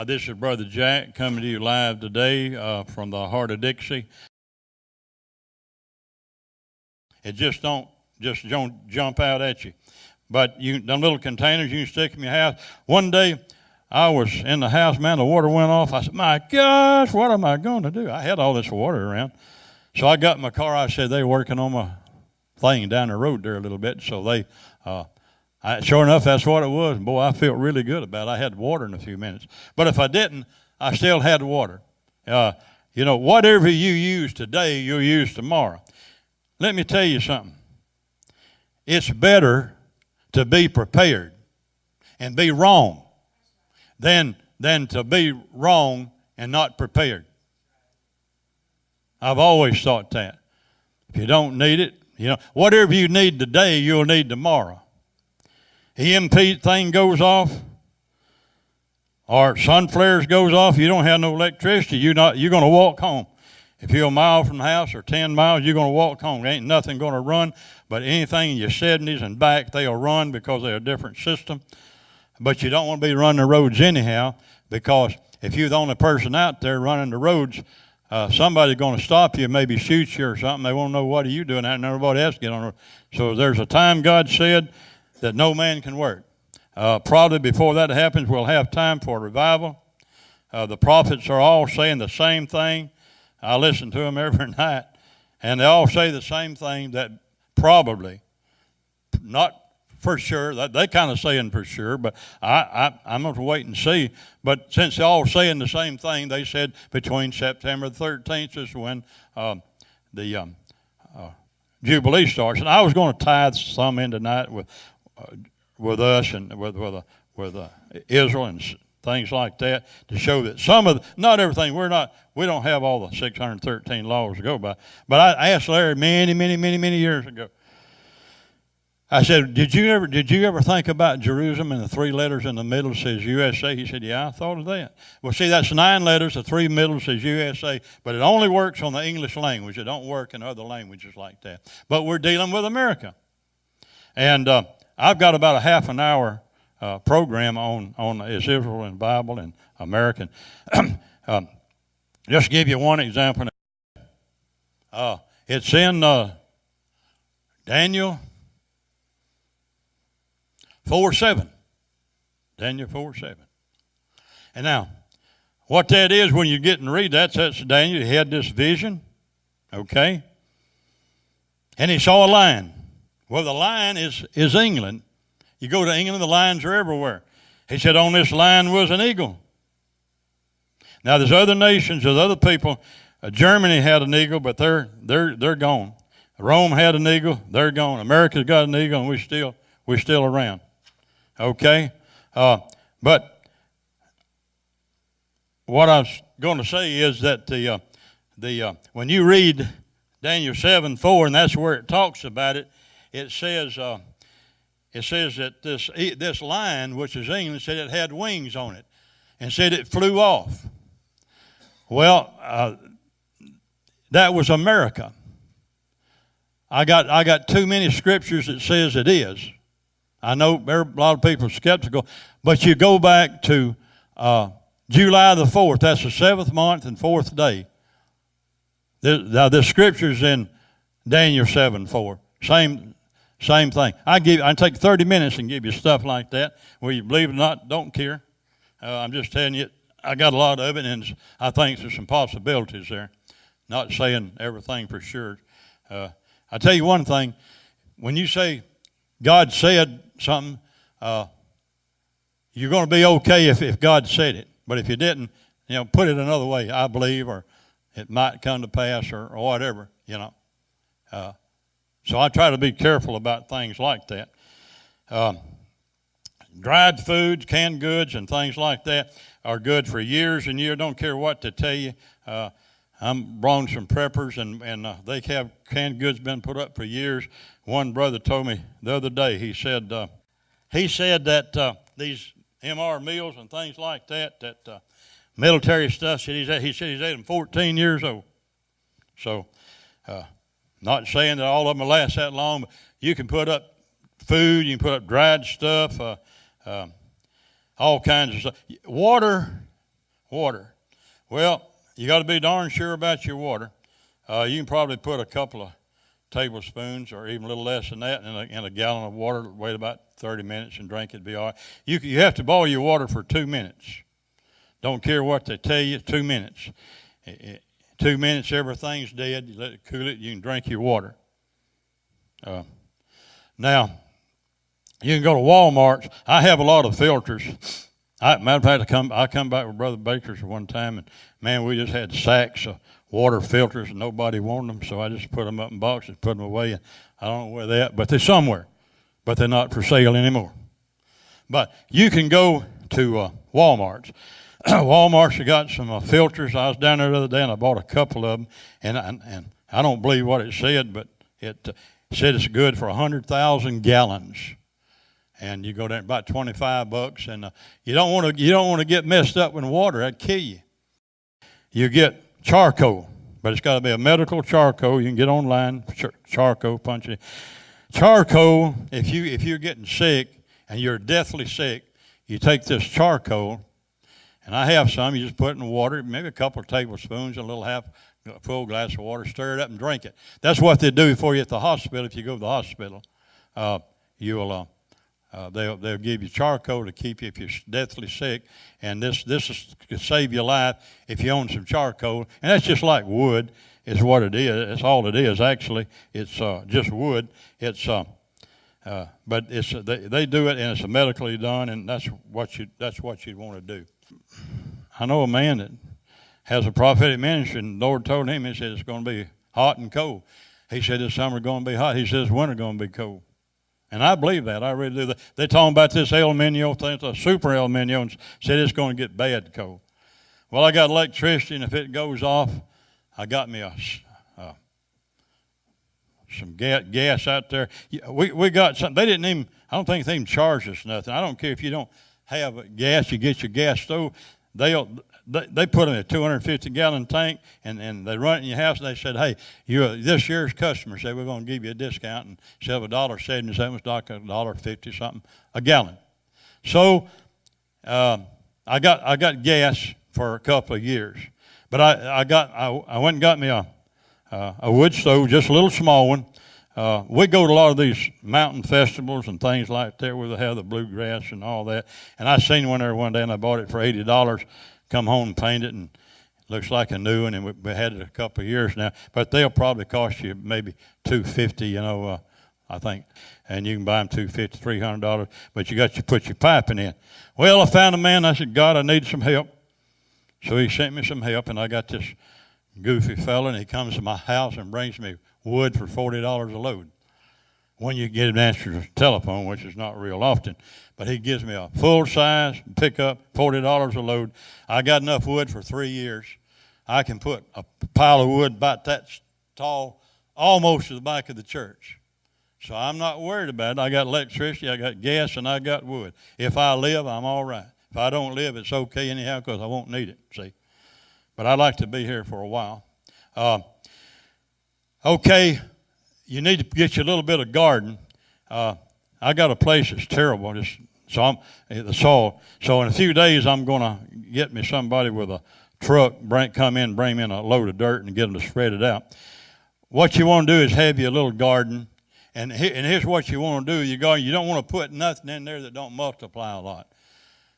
This is Brother Jack coming to you live today from the heart of Dixie. It just don't jump out at you. But them little containers you can stick in your house. One day I was in the house, man, the water went off. I said, my gosh, what am I going to do? I had all this water around. So I got in my car. I said, they're working on my thing down the road there a little bit. So they, sure enough, that's what it was. Boy, I felt really good about it. I had water in a few minutes. But if I didn't, I still had water. Whatever you use today, you'll use tomorrow. Let me tell you something. It's better to be prepared and be wrong than to be wrong and not prepared. I've always thought that. If you don't need it, whatever you need today, you'll need tomorrow. EMP thing goes off, or sun flares goes off, you don't have no electricity, you're going to walk home. If you're a mile from the house or 10 miles, you're going to walk home. There ain't nothing going to run, but anything in your 70s and back, they'll run because they're a different system. But you don't want to be running the roads anyhow, because if you're the only person out there running the roads, somebody's going to stop you and maybe shoot you or something. They won't know what are you doing out, and everybody else get on the road. So there's a time God said that no man can work. Probably before that happens, we'll have time for a revival. The prophets are all saying the same thing. I listen to them every night, and they all say the same thing, that probably, not for sure, that they kind of saying for sure, but I'm going to wait and see. But since they're all saying the same thing, they said between September the 13th is when the Jubilee starts. And I was going to tithe some in tonight with us and with Israel and things like that, to show that not everything, we don't have all the 613 laws to go by. But I asked Larry many years ago. I said, did you ever think about Jerusalem and the three letters in the middle says USA? He said, yeah, I thought of that. Well, see, that's 9 letters, the 3 middle says USA, but it only works on the English language. It don't work in other languages like that. But we're dealing with America. And I've got about a half an hour program on Israel and Bible and American. Just to give you one example. It's in Daniel 4:7. Daniel 4:7. And now, what that is, when you get and read that's Daniel. He had this vision, okay? And he saw a lion. Well, the lion is England. You go to England, the lions are everywhere. He said on this lion was an eagle. Now, there's other nations, there's other people. Germany had an eagle, but they're gone. Rome had an eagle, they're gone. America's got an eagle, and we're still around. Okay? But what I was going to say is that when you read Daniel 7:4, and that's where it talks about it, it says that this lion, which is England, said it had wings on it, and said it flew off. Well, that was America. I got too many scriptures that says it is. I know a lot of people are skeptical, but you go back to July the 4th. That's the 7th month and 4th day. The scriptures in Daniel 7:4. Same thing. I take 30 minutes and give you stuff like that. Whether you believe it or not, don't care. I'm just telling you, I got a lot of it, and I think there's some possibilities there. Not saying everything for sure. I tell you one thing. When you say God said something, you're going to be okay if God said it. But if you didn't, put it another way. I believe, or it might come to pass, or whatever, So I try to be careful about things like that. Dried foods, canned goods, and things like that are good for years and years. Don't care what to tell you. I'm brought some preppers, and they have canned goods been put up for years. One brother told me the other day, he said that these MR meals and things like that military stuff, he said he's ate them 14 years old. So, not saying that all of them will last that long, but you can put up food, you can put up dried stuff, all kinds of stuff. Water Water. Well, you got to be darn sure about your water. You can probably put a couple of tablespoons or even a little less than that in a gallon of water, wait about 30 minutes and drink it, be all right. You have to boil your water for 2 minutes. Don't care what they tell you, 2 minutes. 2 minutes, everything's dead. You let it cool it, you can drink your water. Now, you can go to Walmart. I have a lot of filters. Matter of fact, I come back with Brother Baker's one time, and man, we just had sacks of water filters, and nobody wanted them, so I just put them up in boxes, put them away, and I don't know where they're at, but they're somewhere, but they're not for sale anymore. But you can go to Walmart's. Walmart's have got some filters. I was down there the other day, and I bought a couple of them, and I don't believe what it said, but it said it's good for 100,000 gallons. And you go down about $25, and you don't want to get messed up with water. That'd kill you. You get charcoal, but it's got to be a medical charcoal. You can get online, charcoal, punch it. Charcoal, if you're getting sick and you're deathly sick, you take this charcoal, and I have some. You just put it in water, maybe a couple of tablespoons, a little half full glass of water, stir it up and drink it. That's what they do for you at the hospital. If you go to the hospital, they'll give you charcoal to keep you if you're deathly sick, and this could save your life if you own some charcoal. And that's just like wood, is what it is. That's all it is actually. It's just wood. It's but it's they do it, and it's medically done, and that's what you'd want to do. I know a man that has a prophetic ministry, and the Lord told him, he said, it's going to be hot and cold. He said, this summer going to be hot. He said, this winter going to be cold. And I believe that. I really do. They're talking about this El Nino thing, a super El Nino, and said it's going to get bad cold. Well, I got electricity, and if it goes off, I got me some gas out there. We got something. They didn't even, I don't think they even charge us nothing. I don't care if you don't have gas, you get your gas stove. They put in a 250-gallon tank, and they run it in your house, and they said, hey, you're this year's customer, said we're going to give you a discount, and instead of $1.77, it's like $1.50 something a gallon. So I got gas for a couple of years, but I went and got me a wood stove, just a little small one. We go to a lot of these mountain festivals and things like that where they have the bluegrass and all that. And I seen one there one day, and I bought it for $80. Come home and paint it, and it looks like a new one. And we had it a couple of years now. But they'll probably cost you maybe $250, I think. And you can buy them $250, $300. But you got to put your piping in. Well, I found a man. I said, God, I need some help. So he sent me some help, and I got this goofy fella, and he comes to my house and brings me wood for $40 a load. When you get him to answer the telephone, which is not real often, but he gives me a full-size pickup, $40 a load. I got enough wood for 3 years. I can put a pile of wood about that tall almost to the back of the church. So I'm not worried about it. I got electricity, I got gas, and I got wood. If I live, I'm all right. If I don't live, it's okay anyhow because I won't need it, see. But I'd like to be here for a while. Okay, you need to get you a little bit of garden. I got a place that's terrible. The soil. So in a few days, I'm going to get me somebody with a truck, bring me in a load of dirt and get them to spread it out. What you want to do is have you a little garden. And here's what you want to do. You don't want to put nothing in there that don't multiply a lot.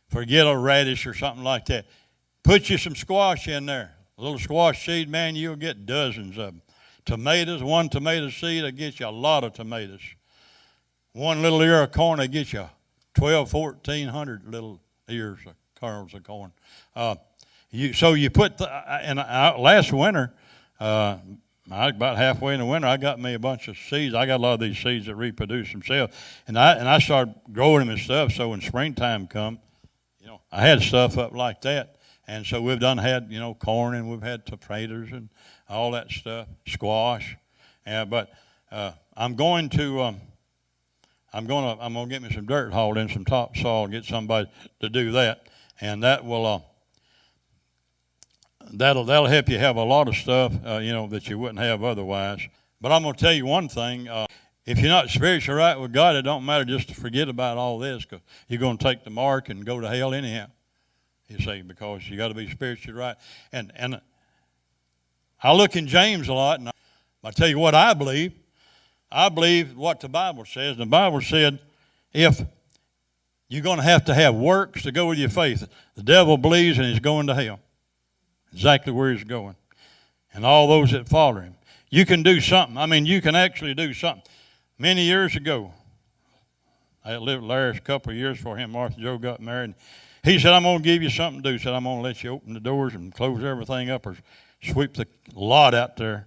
Forget a radish or something like that. Put you some squash in there. A little squash seed, man, you'll get dozens of them. Tomatoes, one tomato seed will get you a lot of tomatoes. One little ear of corn will get you 1,400 little ears of kernels of corn. So you put, last winter, about halfway in the winter, I got me a bunch of seeds. I got a lot of these seeds that reproduce themselves. And I started growing them and stuff, so when springtime come, I had stuff up like that. And so we've had, corn, and we've had tomatoes and all that stuff, squash. But I'm going to get me some dirt hauled in, some topsoil, get somebody to do that, and that will that'll help you have a lot of stuff, that you wouldn't have otherwise. But I'm going to tell you one thing: if you're not spiritually right with God, it don't matter just to forget about all this, because you're going to take the mark and go to hell anyhow. You see, because you got to be spiritually right. And I look in James a lot, and I tell you what I believe. I believe what the Bible says. The Bible said, if you're going to have works to go with your faith, the devil believes and he's going to hell. Exactly where he's going. And all those that follow him. You can do something. I mean, you can actually do something. Many years ago, I lived with Larry a couple of years before him and Martha Joe got married. He said, I'm going to give you something to do. He said, I'm going to let you open the doors and close everything up or sweep the lot out there.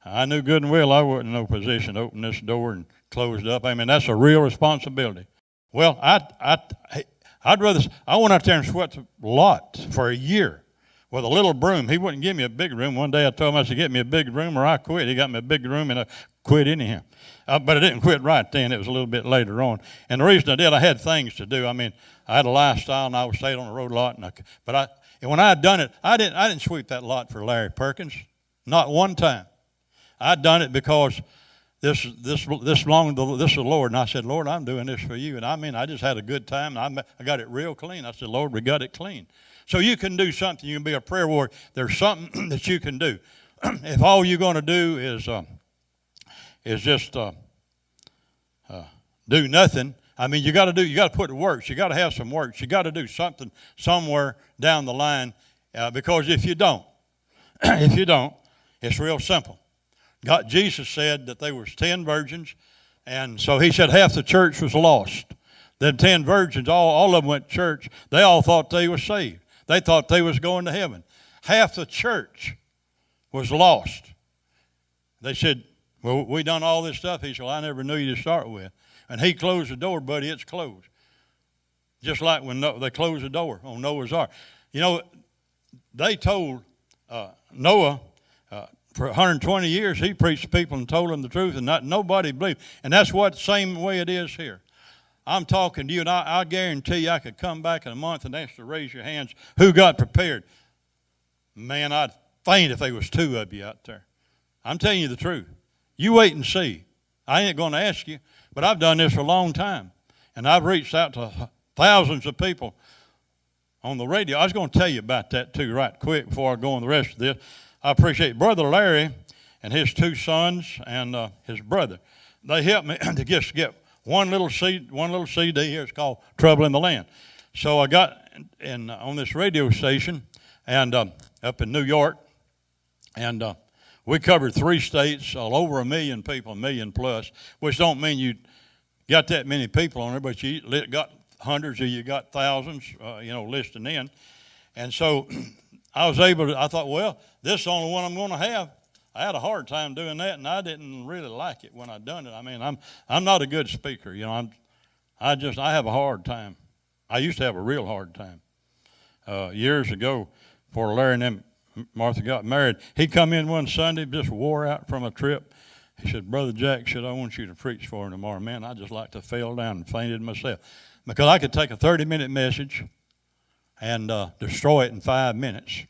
I knew good and well I wasn't in no position to open this door and close it up. I mean, that's a real responsibility. Well, I'd rather, I went out there and swept the lot for a year with a little broom. He wouldn't give me a big room. One day I told him, I said, get me a big room or I quit. He got me a big room and I quit anyhow. But I didn't quit right then. It was a little bit later on. And the reason I did, I had things to do. I mean, I had a lifestyle and I was staying on the road a lot. And when I had done it, I didn't sweep that lot for Larry Perkins. Not one time. I'd done it because this belonged to the Lord. And I said, Lord, I'm doing this for you. And I mean, I just had a good time. And I got it real clean. I said, Lord, we got it clean. So you can do something. You can be a prayer warrior. There's something that you can do. If all you're going to do is just do nothing, I mean, you got to put to works. You got to have some works. You got to do something somewhere down the line, because if you don't, it's real simple. Jesus said that there was 10 virgins, and so he said half the church was lost. Then 10 virgins, all of them went to church. They all thought they were saved. They thought they was going to heaven. Half the church was lost. They said, well, we done all this stuff. He said, well, I never knew you to start with. And he closed the door, buddy, it's closed. Just like when they closed the door on Noah's Ark. You know, they told Noah, for 120 years, he preached to people and told them the truth, and nobody believed. And that's what the same way it is here. I'm talking to you, and I guarantee you I could come back in a month and ask you to raise your hands. Who got prepared? Man, I'd faint if there was 2 of you out there. I'm telling you the truth. You wait and see. I ain't going to ask you, but I've done this for a long time, and I've reached out to thousands of people on the radio. I was going to tell you about that too right quick before I go on the rest of this. I appreciate Brother Larry and his 2 sons and his brother. They helped me to just get one little CD here. It's called Trouble in the Land. So I got on this radio station and up in New York, and we covered 3 states, all over 1 million people, 1 million plus, which don't mean you got that many people on there, but you got hundreds or you got thousands, listening in. And so I thought, well, this is the only one I'm going to have. I had a hard time doing that, and I didn't really like it when I done it. I mean, I'm not a good speaker, I have a hard time. I used to have a real hard time. Years ago, before Larry and Martha got married, he come in one Sunday, just wore out from a trip. He said, Brother Jack, I want you to preach for him tomorrow. Man, I just like to fell down and fainted myself. Because I could take a 30-minute message and destroy it in 5 minutes.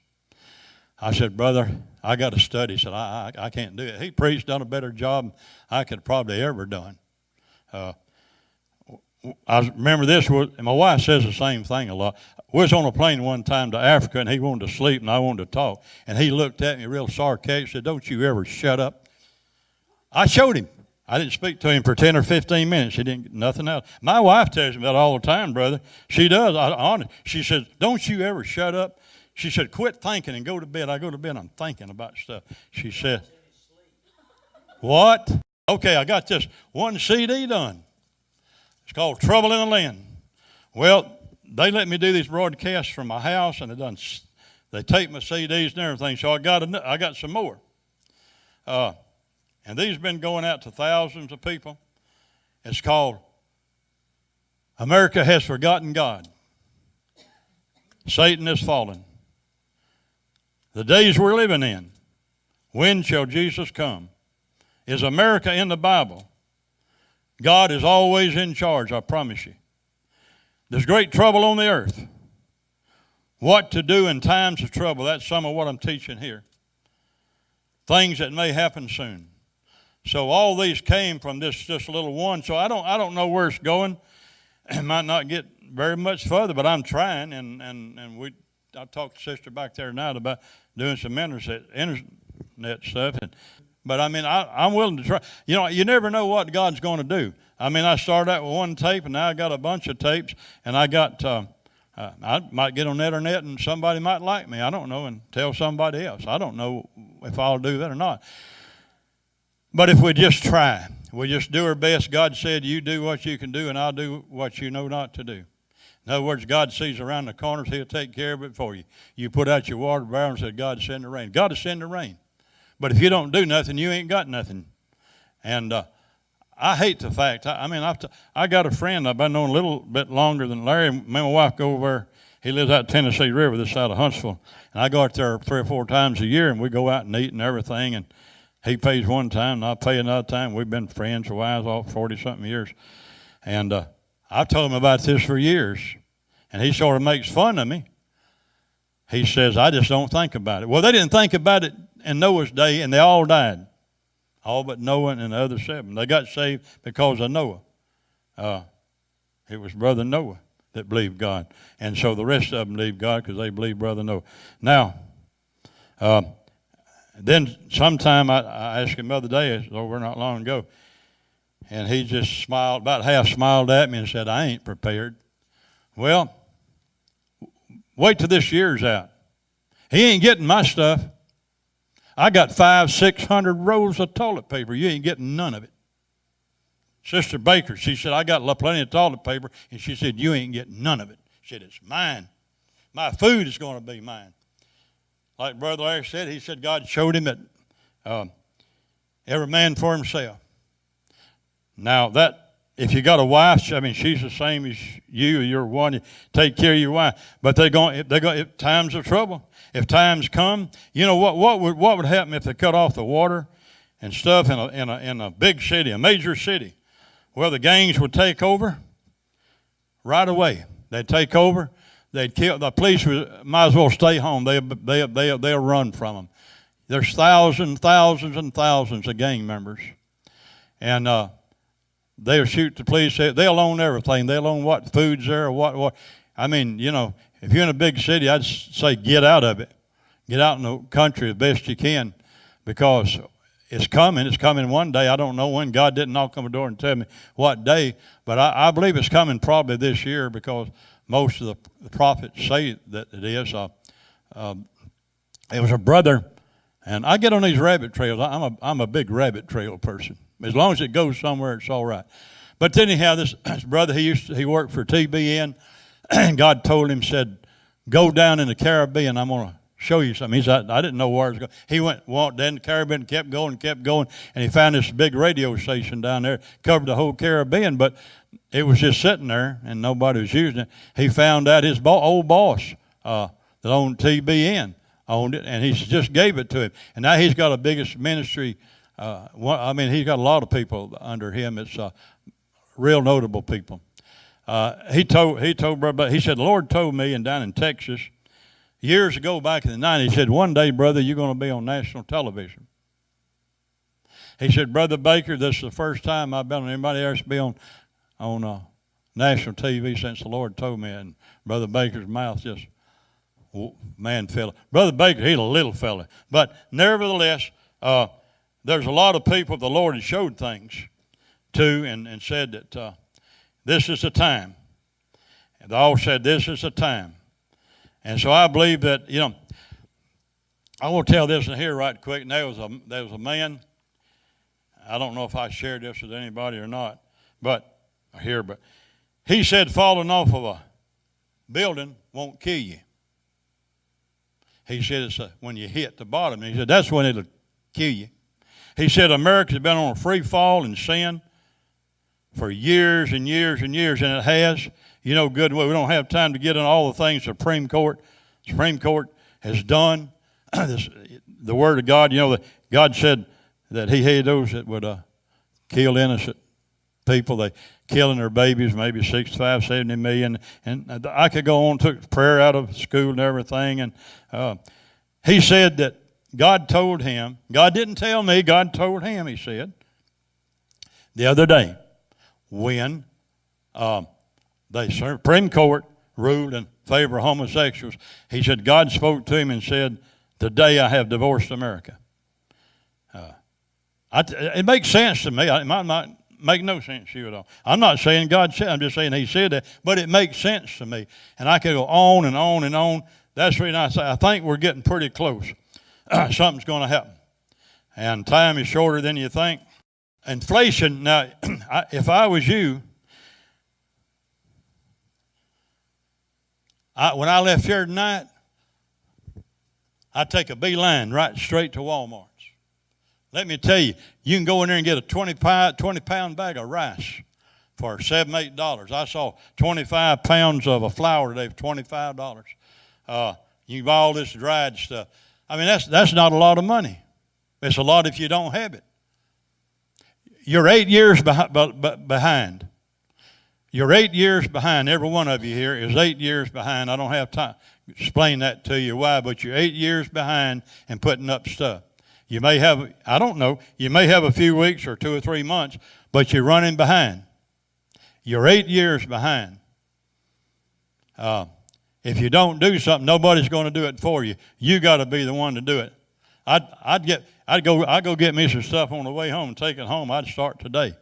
I said, Brother, I got to study. He said, I can't do it. He preached, done a better job than I could probably ever done. I remember this, and my wife says the same thing a lot. We was on a plane one time to Africa, and he wanted to sleep, and I wanted to talk. And he looked at me real sarcastic, said, don't you ever shut up. I showed him. I didn't speak to him for 10 or 15 minutes. He didn't get nothing else. My wife tells me that all the time, brother. She does. She says, don't you ever shut up. She said, quit thinking and go to bed. I go to bed, I'm thinking about stuff. She said, what? Okay, I got this one CD done. It's called Trouble in the Land. Well, they let me do these broadcasts from my house, and they take my CDs and everything, so I got some more. And these have been going out to thousands of people. It's called America Has Forgotten God. Satan has fallen. The days we're living in, when shall Jesus come? Is America in the Bible? God is always in charge, I promise you. There's great trouble on the earth. What to do in times of trouble, that's some of what I'm teaching here. Things that may happen soon. So all these came from this little one. So I don't know where it's going. It might not get very much further, but I'm trying, and I talked to Sister back there tonight about doing some internet stuff, but I mean, I'm willing to try. You know, you never know what God's going to do. I mean, I started out with one tape, and now I got a bunch of tapes, and I got, I might get on the internet, and somebody might like me, I don't know, and tell somebody else. I don't know if I'll do that or not. But if we just try, we just do our best. God said, you do what you can do, and I'll do what you know not to do. In other words, God sees around the corners. He'll take care of it for you. You put out your water barrel and said, God, send the rain. God will send the rain. But if you don't do nothing, you ain't got nothing. And I hate the fact. I got a friend I've been known a little bit longer than Larry. Me and my wife go over there. He lives out Tennessee River, this side of Huntsville. And I go out there 3 or 4 times a year, and we go out and eat and everything. And he pays one time, and I pay another time. We've been friends for a while, all 40-something years. And I've told him about this for years. And he sort of makes fun of me. He says, I just don't think about it. Well, they didn't think about it in Noah's day, and they all died. All but Noah and the other 7. They got saved because of Noah. It was Brother Noah that believed God. And so the rest of them believed God because they believed Brother Noah. Now, then sometime I asked him the other day, it was over not long ago, and he just smiled, about half smiled at me and said, I ain't prepared. Well, wait till this year's out. He ain't getting my stuff. I got 500-600 rolls of toilet paper. You ain't getting none of it. Sister Baker, she said, I got plenty of toilet paper. And she said, you ain't getting none of it. She said, it's mine. My food is going to be mine. Like Brother Larry said, he said God showed him that every man for himself. Now, that if you got a wife, I mean, she's the same as you. You're one. You take care of your wife. But if times of trouble, if times come, you know what would happen if they cut off the water and stuff in a big city, a major city? Well, the gangs would take over right away. They'd take over. They'd kill. The police might as well stay home. They'll run from them. There's thousands and thousands of gang members, and they'll shoot the police. They'll own everything. They'll own what food's there or what. I mean, you know, if you're in a big city, I'd say get out of it. Get out in the country as best you can, because it's coming. It's coming one day. I don't know when. God didn't knock on the door and tell me what day, but I believe it's coming probably this year, because most of the prophets say that it is. It was a brother, and I get on these rabbit trails. I'm a big rabbit trail person. As long as it goes somewhere, it's all right. But then anyhow, this brother, he worked for TBN, and God told him, said, go down in the Caribbean. I'm going to show you something. He said, I didn't know where it was going. He walked down the Caribbean, kept going, and he found this big radio station down there, covered the whole Caribbean, but it was just sitting there, and nobody was using it. He found out his old boss that owned TBN owned it, and he just gave it to him. And now he's got the biggest ministry. He's got a lot of people under him. It's real notable people. He told brother, he said, the Lord told me, and down in Texas, years ago, back in the 90s, he said, one day, brother, you're going to be on national television. He said, Brother Baker, this is the first time I've been on anybody else to be on national TV since the Lord told me. And Brother Baker's mouth just, man, fella. Brother Baker, he's a little fella. But nevertheless, there's a lot of people the Lord has showed things to and said that this is the time. And they all said this is the time. And so I believe that, you know, I want to tell this in here right quick. And there was a man, I don't know if I shared this with anybody or not, but he said falling off of a building won't kill you. He said it's when you hit the bottom. He said that's when it'll kill you. He said America's been on a free fall in sin for years and years and years, and it has. You know good and well, we don't have time to get into all the things the Supreme Court has done. The Word of God, you know, God said that He hated those that would kill innocent people. They killing their babies, maybe 65, 70 million. And I could go on, took prayer out of school and everything. And he said that God told him, God didn't tell me, God told him, he said, the other day, when The Supreme Court ruled in favor of homosexuals. He said God spoke to him and said, "Today I have divorced America." It makes sense to me. It might not make no sense to you at all. I'm not saying God said, I'm just saying he said that, but it makes sense to me. And I could go on and on and on. That's the reason I say I think we're getting pretty close. Something's going to happen. And time is shorter than you think. Inflation, now, if I was you, when I left here tonight, I'd take a beeline right straight to Walmart. Let me tell you, you can go in there and get a 20-pound bag of rice for $7, $8. I saw 25 pounds of a flour today for $25. You can buy all this dried stuff. I mean, that's not a lot of money. It's a lot if you don't have it. You're 8 years behind. You're 8 years behind. Every one of you here is 8 years behind. I don't have time to explain that to you why, but you're 8 years behind in putting up stuff. You may have, I don't know, you may have a few weeks or 2 or 3 months, but you're running behind. You're 8 years behind. If you don't do something, nobody's going to do it for you. You got to be the one to do it. I'd go get me some stuff on the way home and take it home. I'd start today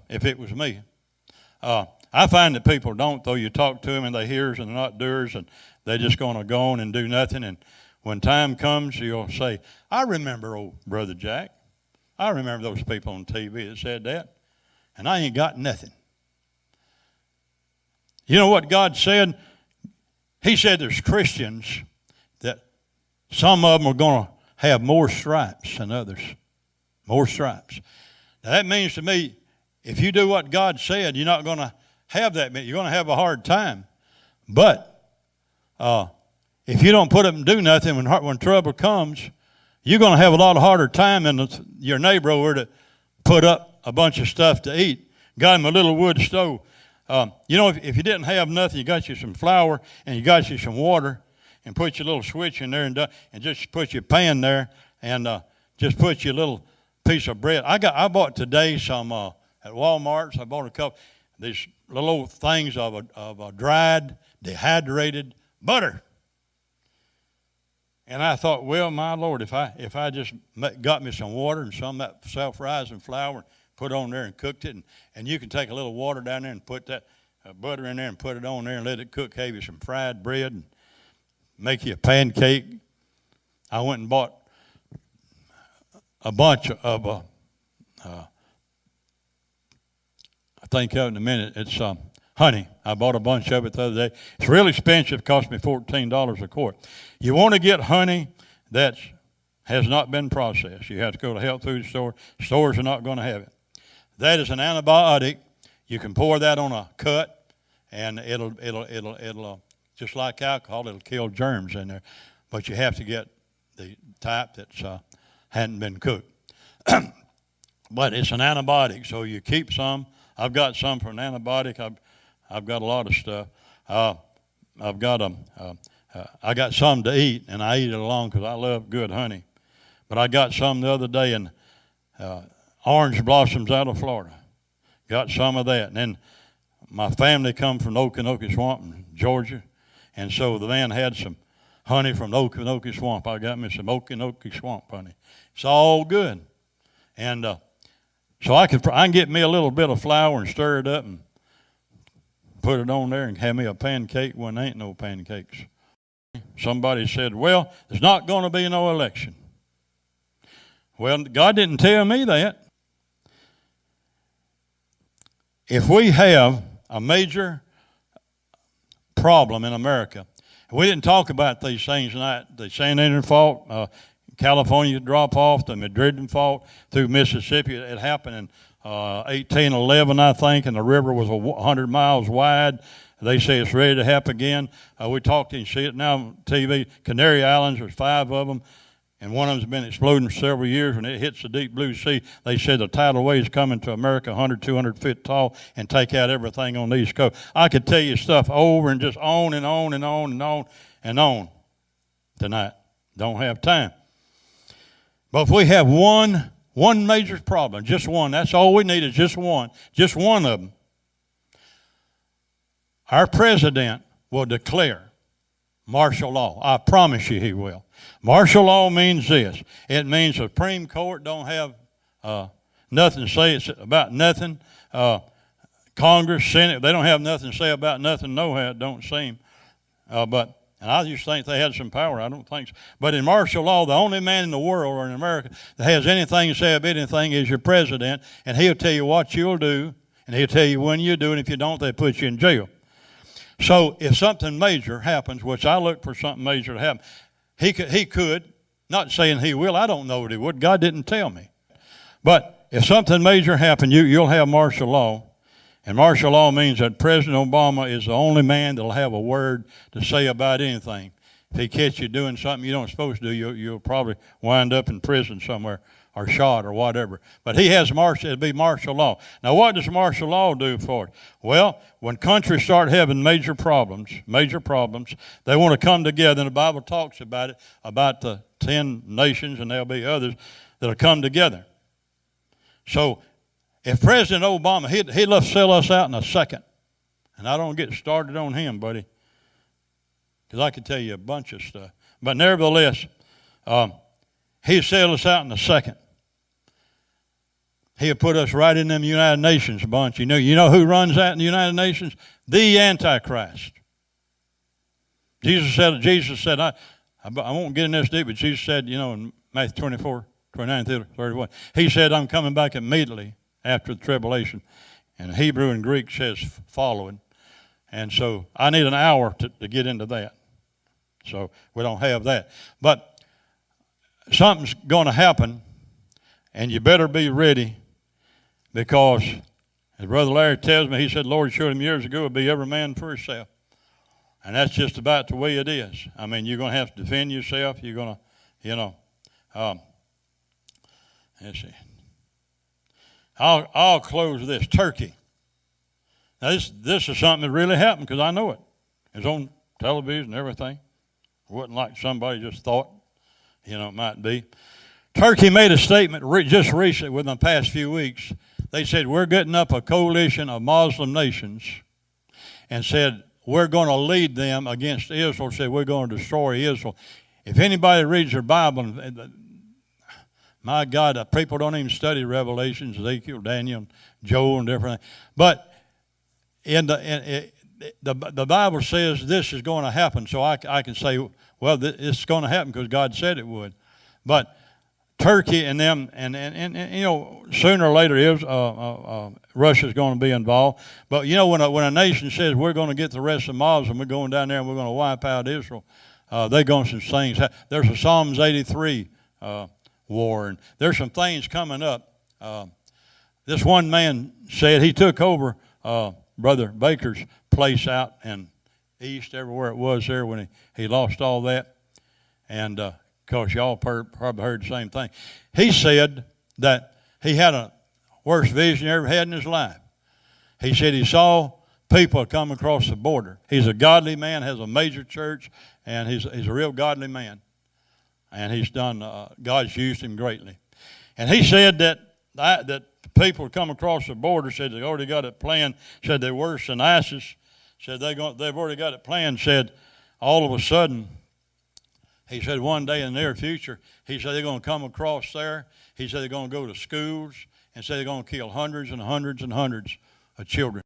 if it was me. I find that people don't, though. You talk to them and they hears and they're not doers, and they're just going to go on and do nothing. And when time comes, you'll say, "I remember old Brother Jack. I remember those people on TV that said that, and I ain't got nothing." You know what God said? He said there's Christians that some of them are going to have more stripes than others. More stripes. Now that means to me, if you do what God said, you're not going to have that. You're going to have a hard time. But if you don't put up and do nothing when trouble comes, you're going to have a lot harder time than your neighbor over to put up a bunch of stuff to eat. Got him a little wood stove. You know, if you didn't have nothing, you got you some flour and you got you some water, and put your little switch in there and just put your pan there and just put your little piece of bread. I bought today some at Walmart. I bought a couple these little old things of a dried, dehydrated butter. And I thought, well, my Lord, if I just got me some water and some of that self-rising flour, put on there and cooked it, and you can take a little water down there and put that butter in there and put it on there and let it cook, have you some fried bread and make you a pancake. I went and bought a bunch of, I'll think of it in a minute, it's honey. I bought a bunch of it the other day. It's really expensive. It cost me $14 a quart. You want to get honey that has not been processed. You have to go to a health food store. Stores are not going to have it. That is an antibiotic. You can pour that on a cut, and it'll just like alcohol, it'll kill germs in there. But you have to get the type that's hadn't been cooked. But it's an antibiotic, so you keep some. I've got some for an antibiotic. I've got a lot of stuff. I got some to eat, and I eat it along because I love good honey. But I got some the other day, and orange blossoms out of Florida. Got some of that. And then my family come from Okanokie Swamp in Georgia, and so the man had some honey from Okanokie Swamp. I got me some Okanokie Swamp honey. It's all good. And so I can get me a little bit of flour and stir it up and put it on there and have me a pancake when there ain't no pancakes. Somebody said, well, there's not going to be no election. Well, God didn't tell me that. If we have a major problem in America, we didn't talk about these things tonight. The San Andreas fault, California drop off, the Madrid fault through Mississippi. It happened in 1811, I think, and the river was 100 miles wide. They say it's ready to happen again. We talked and see it now on TV. Canary Islands, there's 5 of them, and one of them's been exploding for several years. When it hits the deep blue sea, they said the tidal waves coming to America 100, 200 feet tall and take out everything on the East Coast. I could tell you stuff over and just on and on and on and on and on tonight. Don't have time. But if we have one major problem, just one, that's all we need is just one of them. Our president will declare martial law. I promise you he will. Martial law means this. It means the Supreme Court don't have nothing to say about nothing. Congress, Senate, they don't have nothing to say about nothing. No, it don't seem. And I used to think they had some power. I don't think so. But in martial law, the only man in the world or in America that has anything to say about anything is your president, and he'll tell you what you'll do, and he'll tell you when you do, and if you don't, they put you in jail. So if something major happens, which I look for something major to happen, he could, not saying he will, I don't know what he would. God didn't tell me. But if something major happened, you'll have martial law. And martial law means that President Obama is the only man that will have a word to say about anything. If he catch you doing something you don't supposed to do, you'll probably wind up in prison somewhere or shot or whatever. But he has it'll be martial law. Now, what does martial law do for it? Well, when countries start having major problems, they want to come together, and the Bible talks about it, about the 10 nations, and there'll be others that'll come together. So if President Obama, he'd love to sell us out in a second. And I don't get started on him, buddy, because I could tell you a bunch of stuff. But nevertheless, he'd sell us out in a second. He'll put us right in them United Nations bunch. You know who runs that in the United Nations? The Antichrist. Jesus said, I won't get in this deep, but Jesus said, in Matthew 24, 29, 31, he said, I'm coming back immediately after the tribulation. And Hebrew and Greek says following. And so I need an hour to get into that. So we don't have that. But something's going to happen, and you better be ready, because as Brother Larry tells me, he said, Lord showed him years ago, it'd be every man for himself. And that's just about the way it is. I mean, you're going to have to defend yourself. You're going to, let's see. I'll close this. Turkey. Now, this is something that really happened, because I know it. It's on television and everything. It wasn't like somebody just thought, it might be. Turkey made a statement just recently, within the past few weeks. They said, we're getting up a coalition of Muslim nations, and said, we're going to lead them against Israel, said we're going to destroy Israel. If anybody reads their Bible, my God, people don't even study Revelations, Ezekiel, Daniel, Joel, and different things. But the Bible says this is going to happen, so I can say, well, it's going to happen because God said it would. But Turkey and them, and sooner or later, Russia's going to be involved. But when a nation says we're going to get the rest of Muslim, we're going down there and we're going to wipe out Israel, they're going to some things. There's a Psalms 83 war, and there's some things coming up. This one man said he took over Brother Baker's place out in East, everywhere it was there, when he lost all that. And because y'all probably heard the same thing. He said that he had a worst vision he ever had in his life. He said he saw people come across the border. He's a godly man, has a major church, and he's a real godly man. And he's done, God's used him greatly. And he said that people come across the border, said they already got it planned, said they're worse than ISIS, said they've already got it planned, said all of a sudden, he said one day in the near future, he said they're going to come across there. He said they're going to go to schools, and said they're going to kill hundreds and hundreds and hundreds of children.